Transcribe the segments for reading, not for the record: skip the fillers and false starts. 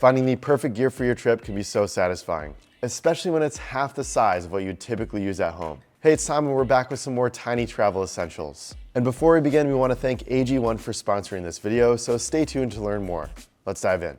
Finding the perfect gear for your trip can be so satisfying, especially when it's half the size of what you'd typically use at home. Hey, it's Tom and we're back with some more tiny travel essentials. And before we begin, we want to thank AG1 for sponsoring this video, so stay tuned to learn more. Let's dive in.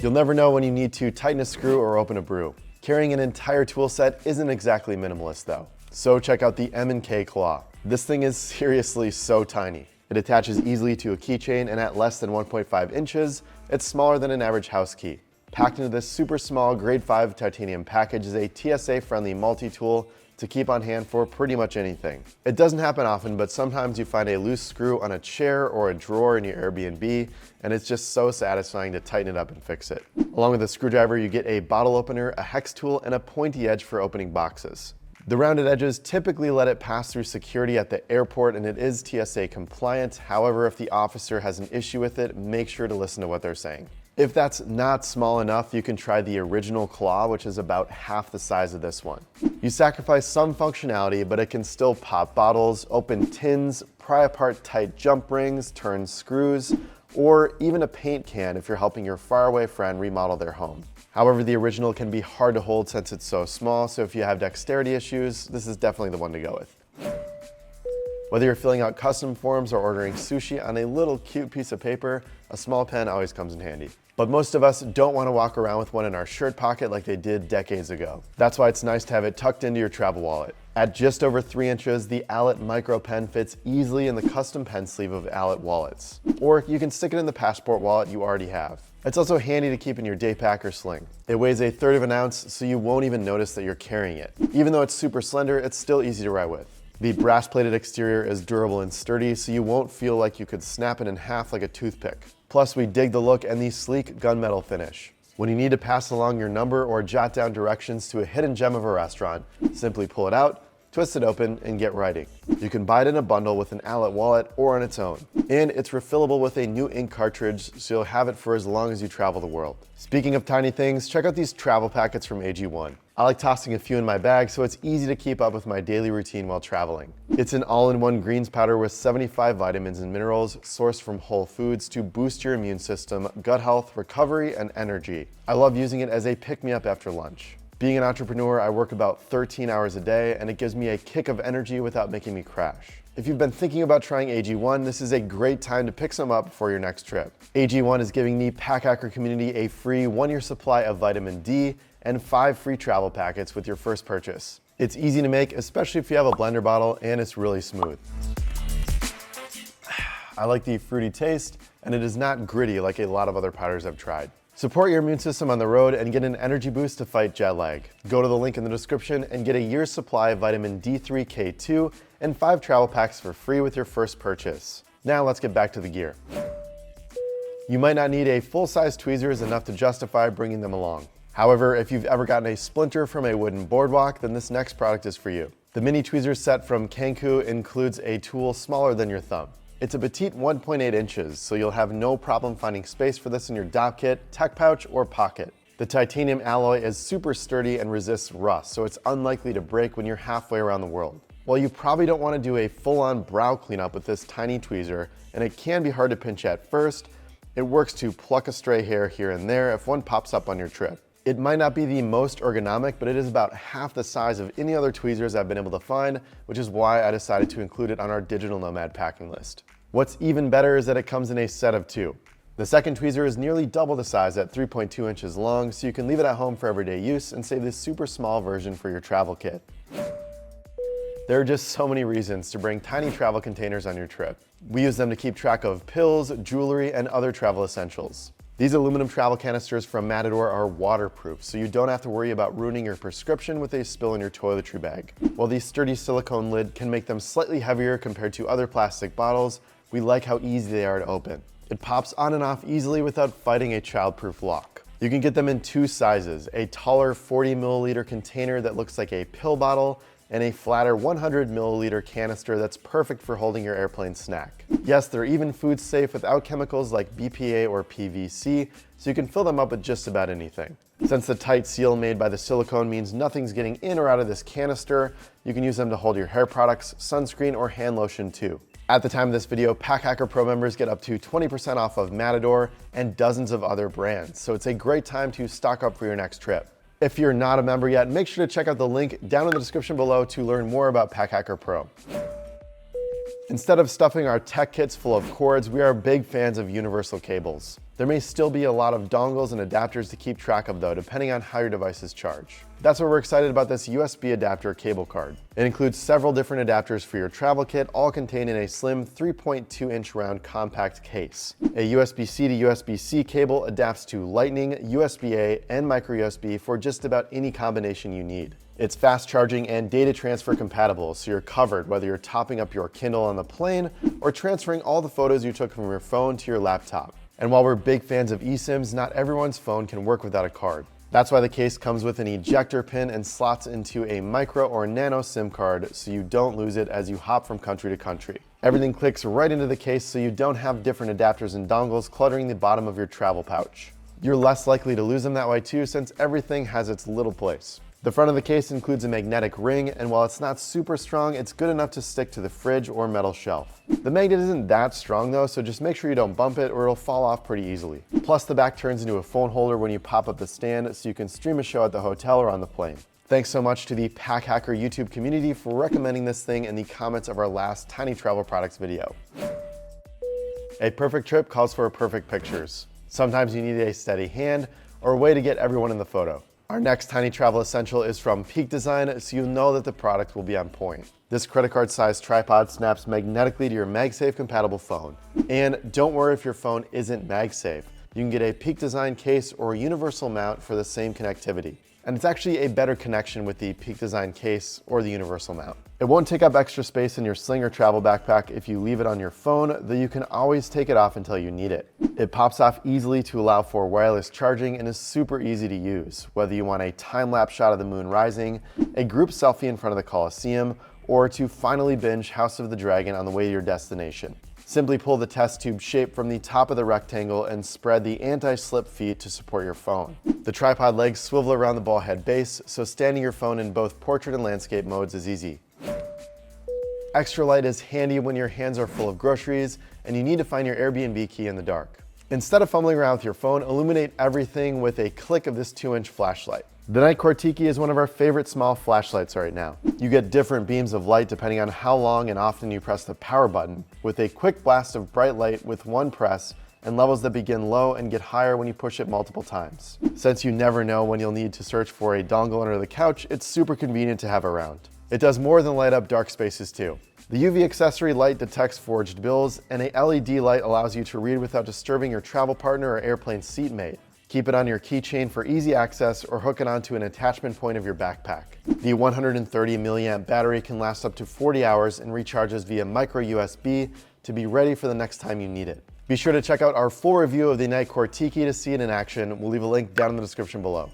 You'll never know when you need to tighten a screw or open a brew. Carrying an entire tool set isn't exactly minimalist though. So check out the M&K Claw. This thing is seriously so tiny. It attaches easily to a keychain, and at less than 1.5 inches, it's smaller than an average house key. Packed into this super small grade 5 titanium package is a TSA-friendly multi-tool to keep on hand for pretty much anything. It doesn't happen often, but sometimes you find a loose screw on a chair or a drawer in your Airbnb, and it's just so satisfying to tighten it up and fix it. Along with a screwdriver, you get a bottle opener, a hex tool, and a pointy edge for opening boxes. The rounded edges typically let it pass through security at the airport, and it is TSA compliant. However, if the officer has an issue with it, make sure to listen to what they're saying. If that's not small enough, you can try the original claw, which is about half the size of this one. You sacrifice some functionality, but it can still pop bottles, open tins, pry apart tight jump rings, turn screws, or even a paint can if you're helping your faraway friend remodel their home. However, the original can be hard to hold since it's so small, so if you have dexterity issues, this is definitely the one to go with. Whether you're filling out custom forms or ordering sushi on a little cute piece of paper, a small pen always comes in handy. But most of us don't want to walk around with one in our shirt pocket like they did decades ago. That's why it's nice to have it tucked into your travel wallet. At just over 3 inches, the Allett Micro Pen fits easily in the custom pen sleeve of Allett wallets. Or you can stick it in the passport wallet you already have. It's also handy to keep in your day pack or sling. It weighs 1/3 of an ounce, so you won't even notice that you're carrying it. Even though it's super slender, it's still easy to write with. The brass-plated exterior is durable and sturdy, so you won't feel like you could snap it in half like a toothpick. Plus, we dig the look and the sleek gunmetal finish. When you need to pass along your number or jot down directions to a hidden gem of a restaurant, simply pull it out, twist it open, and get writing. You can buy it in a bundle with an Allett wallet or on its own. And it's refillable with a new ink cartridge, so you'll have it for as long as you travel the world. Speaking of tiny things, check out these travel packets from AG1. I like tossing a few in my bag so it's easy to keep up with my daily routine while traveling. It's an all-in-one greens powder with 75 vitamins and minerals sourced from whole foods to boost your immune system, gut health, recovery, and energy. I love using it as a pick-me-up after lunch. Being an entrepreneur, I work about 13 hours a day, and it gives me a kick of energy without making me crash. If you've been thinking about trying AG1, this is a great time to pick some up for your next trip. AG1 is giving the Pack Hacker community a free 1-year supply of vitamin D and 5 free travel packets with your first purchase. It's easy to make, especially if you have a blender bottle, and it's really smooth. I like the fruity taste, and it is not gritty like a lot of other powders I've tried. Support your immune system on the road and get an energy boost to fight jet lag. Go to the link in the description and get a year's supply of vitamin D3, K2, and 5 travel packs for free with your first purchase. Now let's get back to the gear. You might not need a full-size tweezers enough to justify bringing them along. However, if you've ever gotten a splinter from a wooden boardwalk, then this next product is for you. The mini tweezers set from Canku includes a tool smaller than your thumb. It's a petite 1.8 inches, so you'll have no problem finding space for this in your dock kit, tech pouch, or pocket. The titanium alloy is super sturdy and resists rust, so it's unlikely to break when you're halfway around the world. While you probably don't want to do a full-on brow cleanup with this tiny tweezer, and it can be hard to pinch at first, it works to pluck a stray hair here and there if one pops up on your trip. It might not be the most ergonomic, but it is about half the size of any other tweezers I've been able to find, which is why I decided to include it on our digital nomad packing list. What's even better is that it comes in a set of 2. The second tweezer is nearly double the size at 3.2 inches long, so you can leave it at home for everyday use and save this super small version for your travel kit. There are just so many reasons to bring tiny travel containers on your trip. We use them to keep track of pills, jewelry, and other travel essentials. These aluminum travel canisters from Matador are waterproof, so you don't have to worry about ruining your prescription with a spill in your toiletry bag. While the sturdy silicone lid can make them slightly heavier compared to other plastic bottles, we like how easy they are to open. It pops on and off easily without fighting a childproof lock. You can get them in 2 sizes, a taller 40 milliliter container that looks like a pill bottle, and a flatter 100 milliliter canister that's perfect for holding your airplane snack. Yes, they're even food safe without chemicals like BPA or PVC, so you can fill them up with just about anything. Since the tight seal made by the silicone means nothing's getting in or out of this canister, you can use them to hold your hair products, sunscreen, or hand lotion too. At the time of this video, Pack Hacker Pro members get up to 20% off of Matador and dozens of other brands, so it's a great time to stock up for your next trip. If you're not a member yet, make sure to check out the link down in the description below to learn more about Pack Hacker Pro. Instead of stuffing our tech kits full of cords, we are big fans of universal cables. There may still be a lot of dongles and adapters to keep track of though, depending on how your devices charge. That's why we're excited about this USB adapter cable card. It includes several different adapters for your travel kit, all contained in a slim 3.2-inch round compact case. A USB-C to USB-C cable adapts to Lightning, USB-A, and micro USB for just about any combination you need. It's fast charging and data transfer compatible, so you're covered whether you're topping up your Kindle on the plane or transferring all the photos you took from your phone to your laptop. And while we're big fans of eSIMs, not everyone's phone can work without a card. That's why the case comes with an ejector pin and slots into a micro or nano SIM card so you don't lose it as you hop from country to country. Everything clicks right into the case so you don't have different adapters and dongles cluttering the bottom of your travel pouch. You're less likely to lose them that way too, since everything has its little place. The front of the case includes a magnetic ring, and while it's not super strong, it's good enough to stick to the fridge or metal shelf. The magnet isn't that strong though, so just make sure you don't bump it or it'll fall off pretty easily. Plus, the back turns into a phone holder when you pop up the stand so you can stream a show at the hotel or on the plane. Thanks so much to the Pack Hacker YouTube community for recommending this thing in the comments of our last Tiny Travel Products video. A perfect trip calls for perfect pictures. Sometimes you need a steady hand or a way to get everyone in the photo. Our next tiny travel essential is from Peak Design, so you'll know that the product will be on point. This credit card sized tripod snaps magnetically to your MagSafe compatible phone. And don't worry if your phone isn't MagSafe. You can get a Peak Design case or a universal mount for the same connectivity. And it's actually a better connection with the Peak Design case or the universal mount. It won't take up extra space in your sling or travel backpack if you leave it on your phone, though you can always take it off until you need it. It pops off easily to allow for wireless charging and is super easy to use, whether you want a time-lapse shot of the moon rising, a group selfie in front of the Coliseum, or to finally binge House of the Dragon on the way to your destination. Simply pull the test tube shape from the top of the rectangle and spread the anti-slip feet to support your phone. The tripod legs swivel around the ball head base, so standing your phone in both portrait and landscape modes is easy. Extra light is handy when your hands are full of groceries and you need to find your Airbnb key in the dark. Instead of fumbling around with your phone, illuminate everything with a click of this 2-inch flashlight. The NITECORE TIKI is one of our favorite small flashlights right now. You get different beams of light depending on how long and often you press the power button, with a quick blast of bright light with one press and levels that begin low and get higher when you push it multiple times. Since you never know when you'll need to search for a dongle under the couch, it's super convenient to have around. It does more than light up dark spaces too. The UV accessory light detects forged bills, and a LED light allows you to read without disturbing your travel partner or airplane seatmate. Keep it on your keychain for easy access or hook it onto an attachment point of your backpack. The 130 milliamp battery can last up to 40 hours and recharges via micro USB to be ready for the next time you need it. Be sure to check out our full review of the NITECORE TIKI to see it in action. We'll leave a link down in the description below.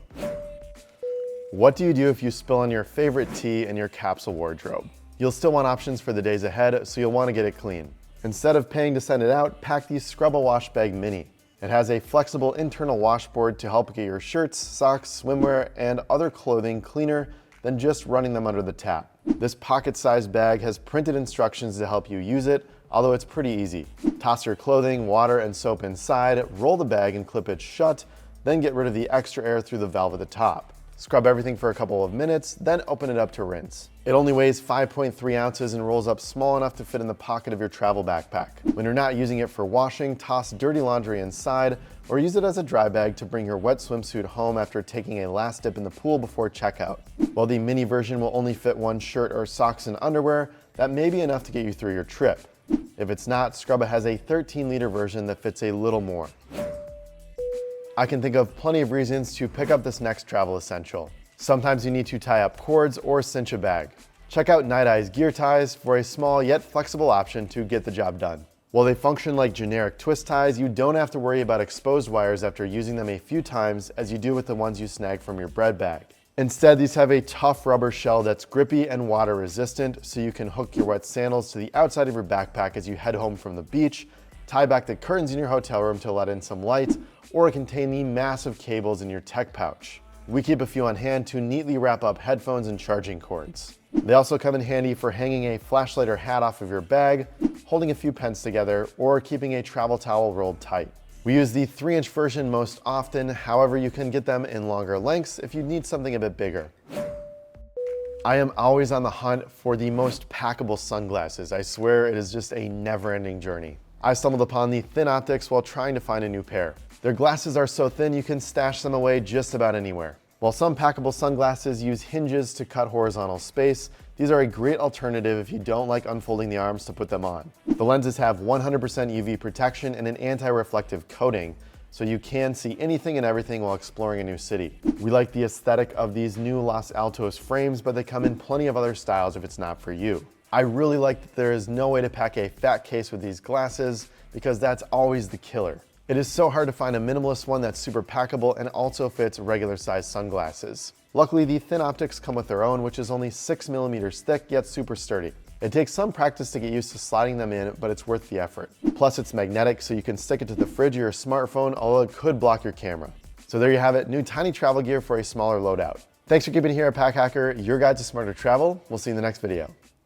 What do you do if you spill on your favorite tea in your capsule wardrobe? You'll still want options for the days ahead, so you'll want to get it clean. Instead of paying to send it out, pack the Scrubba Wash Bag Mini. It has a flexible internal washboard to help get your shirts, socks, swimwear, and other clothing cleaner than just running them under the tap. This pocket-sized bag has printed instructions to help you use it, although it's pretty easy. Toss your clothing, water, and soap inside, roll the bag and clip it shut, then get rid of the extra air through the valve at the top. Scrub everything for a couple of minutes, then open it up to rinse. It only weighs 5.3 ounces and rolls up small enough to fit in the pocket of your travel backpack. When you're not using it for washing, toss dirty laundry inside, or use it as a dry bag to bring your wet swimsuit home after taking a last dip in the pool before checkout. While the mini version will only fit one shirt or socks and underwear, that may be enough to get you through your trip. If it's not, Scrubba has a 13-liter version that fits a little more. I can think of plenty of reasons to pick up this next travel essential. Sometimes you need to tie up cords or cinch a bag. Check out Nite Ize Gear Ties for a small yet flexible option to get the job done. While they function like generic twist ties, you don't have to worry about exposed wires after using them a few times as you do with the ones you snag from your bread bag. Instead, these have a tough rubber shell that's grippy and water resistant, so you can hook your wet sandals to the outside of your backpack as you head home from the beach, tie back the curtains in your hotel room to let in some light, or contain the massive cables in your tech pouch. We keep a few on hand to neatly wrap up headphones and charging cords. They also come in handy for hanging a flashlight or hat off of your bag, holding a few pens together, or keeping a travel towel rolled tight. We use the 3-inch version most often, however you can get them in longer lengths if you need something a bit bigger. I am always on the hunt for the most packable sunglasses. I swear it is just a never-ending journey. I stumbled upon the ThinOptics while trying to find a new pair. Their glasses are so thin you can stash them away just about anywhere. While some packable sunglasses use hinges to cut horizontal space, these are a great alternative if you don't like unfolding the arms to put them on. The lenses have 100% UV protection and an anti-reflective coating, so you can see anything and everything while exploring a new city. We like the aesthetic of these new Los Altos frames, but they come in plenty of other styles if it's not for you. I really like that there is no way to pack a fat case with these glasses, because that's always the killer. It is so hard to find a minimalist one that's super packable and also fits regular size sunglasses. Luckily, the ThinOptics come with their own, which is only 6mm thick, yet super sturdy. It takes some practice to get used to sliding them in, but it's worth the effort. Plus, it's magnetic, so you can stick it to the fridge or your smartphone, although it could block your camera. So there you have it, new tiny travel gear for a smaller loadout. Thanks for keeping it here at Pack Hacker, your guide to smarter travel. We'll see you in the next video.